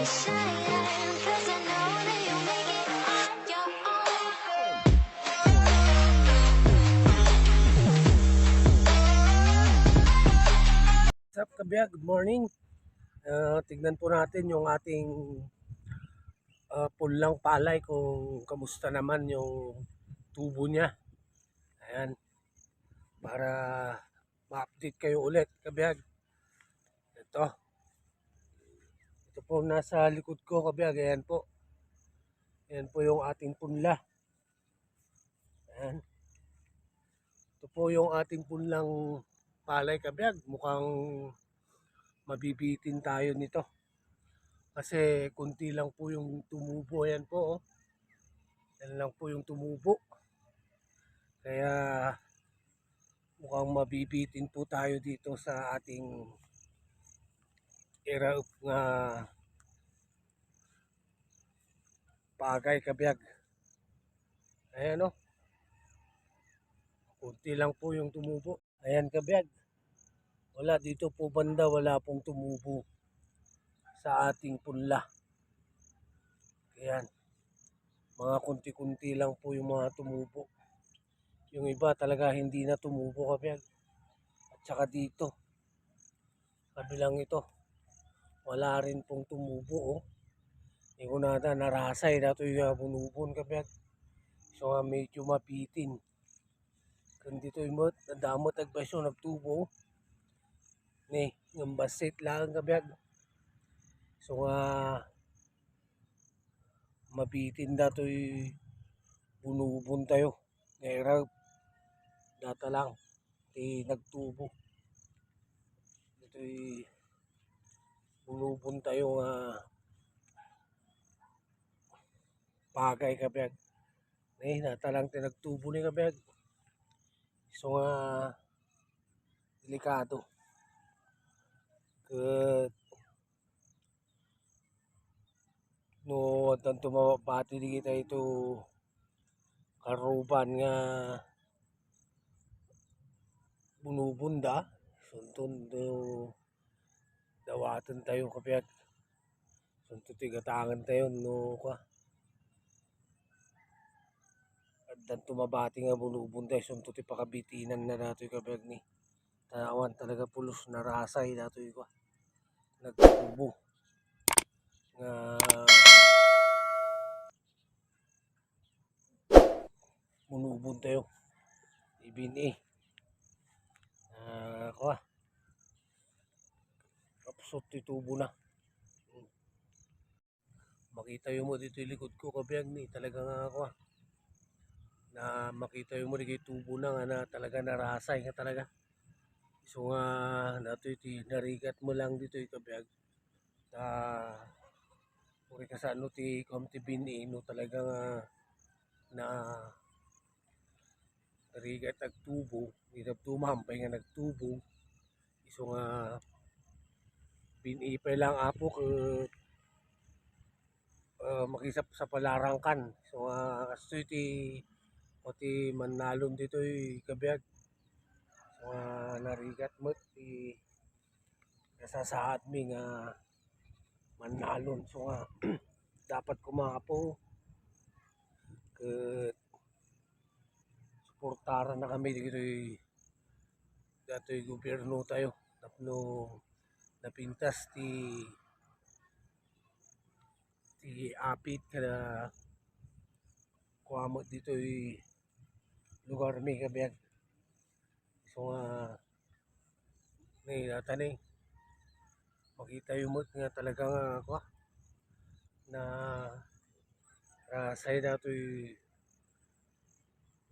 What's up, Kabya? Good morning. Tignan po natin yung ating pulang palay kung kamusta naman yung tubo niya. Ayan, para ma-update kayo ulit, Kabya. Ito po nasa likod ko, Kabya. Ayan po. Ayan po yung ating punla. Ayan. Ito po yung ating punlang palay, Kabya. Mukhang mabibitin tayo nito. Kasi kunti lang po yung tumubo. Ayan po, oh. Yan lang po yung tumubo. Kaya mukhang mabibitin po tayo dito sa ating era nga pagay, Kabiyag. Ayan, oh. Kunti lang po yung tumubo. Ayan, Kabiyag. Wala dito po banda, wala pong tumubo sa ating punla. Ayan. Mga kunti-kunti lang po yung mga tumubo. Yung iba talaga hindi na tumubo, Kabiyag. At saka dito, kabilang ito, wala rin pong tumubo, oh. Hindi ko na narasay na ito yung bunubon, Kabiyag. So medyo mapitin. Kung dito yung nadamot agbaso nagtubo. Ni, yung basit lang, Kabiyag. So mabitin na ito yung bunubon tayo. Ngayon, data lang. Nagtubo. Ito yung bunubon tayo pagay, Kabiyag. Nata lang nagtubo ni, Kabiyag. So delikado. No, atang tumabati di kita ito karuban nga bunubunda. Suntun do dawatan tayo, Kabiyag. Suntun tigatangan tayo no ka. Atang tumabati nga bunubunda. Suntun ti pakabitinan na nato, Kabiyag, ni. Tanawan talaga pulos narasay nato ka. Nagtubo. Nga bunubon tayo. Ibini. Kuha. Kapsot tubo na. Makita yung mo dito yung likod ko, Kabiyag, ni. Talaga nga kuha. Na makita yung mo dito tubo na nga na talaga narasay nga talaga. So nga nato iti narigat mo lang dito yung Kabiyag. Uri ka sa ano ti komti bini no talaga nga na narigat nagtubo. Hirap tumampay nga nagtubo. So nga binipay lang apo makisap sa palarangkan. So kasto iti o ti manalon dito yung Kabiyag. So narigat mo ti kasasaad mi nga manalon. So nga dapat kumapo suportaran na kami dito dato yung gobyerno tayo tapno napintas ti apit kada kuha dito yung lugar mi, Kabiyag. So natanay makita yung mo't nga talaga nga kuha na rasay dato yung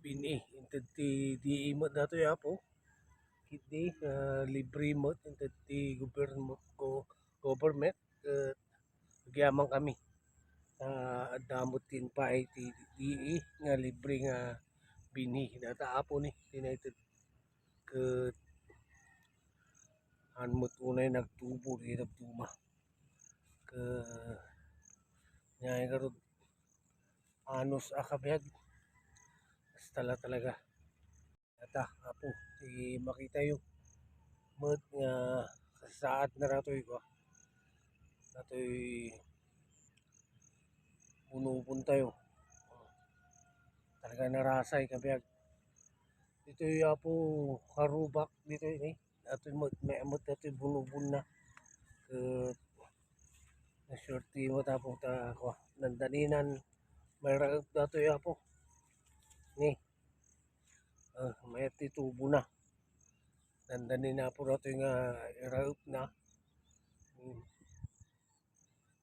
bini inted ti di imot dato yung apo kiti libre mo inted ti government nagyamang kami damot tin pa ti di nga libre nga bini data apo ni tinited anmot unay nagtubo di nagtuma nyay karod anos Kabiyag. Basta talaga ata apo ti makita yung mat nga saad na ratoy ko natoy bunubon tayo. Talaga narasay kabiyag. Dito yung po karubak dito ini. Ato may amot ato bunubon na. Na shorty mo tapos ta ko nandaninan may raot dato yung po. Ni. May tubo na. Nandanin na po dato yung raot na.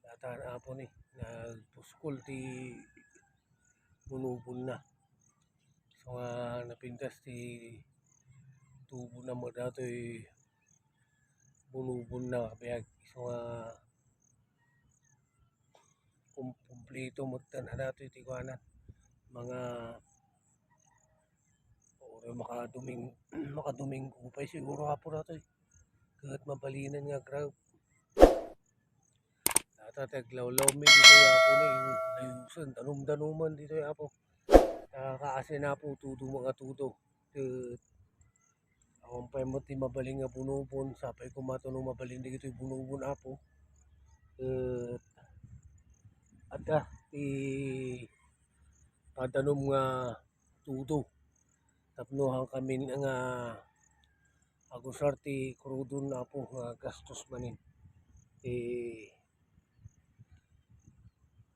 Data na po ni. Nagpuskol ti bunubon na. So nga napintas ti tubo na mo dato yung bunubon na kabiyag. So nga kumplito mo na dato yung tikuanan. Mga makaduming kupay siguro hapo dato eh. Kahit mabalinan nga grab. Taglawlaw mi dito yapo ni ayusan tanum-danuman dito yapo. Kaasin na po tudo mga tudo. Akong pa mo ti mabaling nga bunubon sapay ko matunong mabaling dito yung bunubon apo. At ti padanom nga tudo. Tapnohan kami nga agusar ti krudon na po nga gastos manin.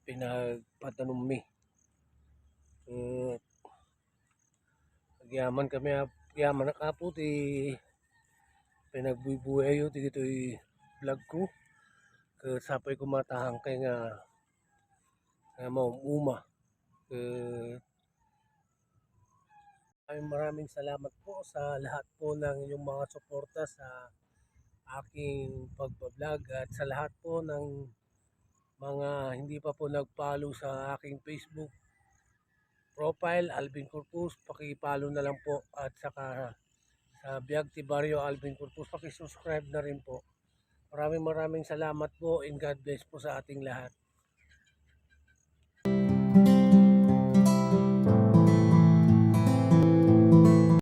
Pinagpatanom mi. Yaman kami yaman na kapo ti pinagbubuhay yo ti gito'y vlog ko. Sapay ko matahang kay nga maumuma. Maraming salamat po sa lahat po ng inyong mga suporta sa aking pagbablog at sa lahat po ng mga hindi pa po nag-follow sa aking Facebook profile Alvin Corpus, paki-follow na lang po at saka sa Biag Tibario Alvin Corpus paki-subscribe na rin po. Maraming salamat po and God bless po sa ating lahat.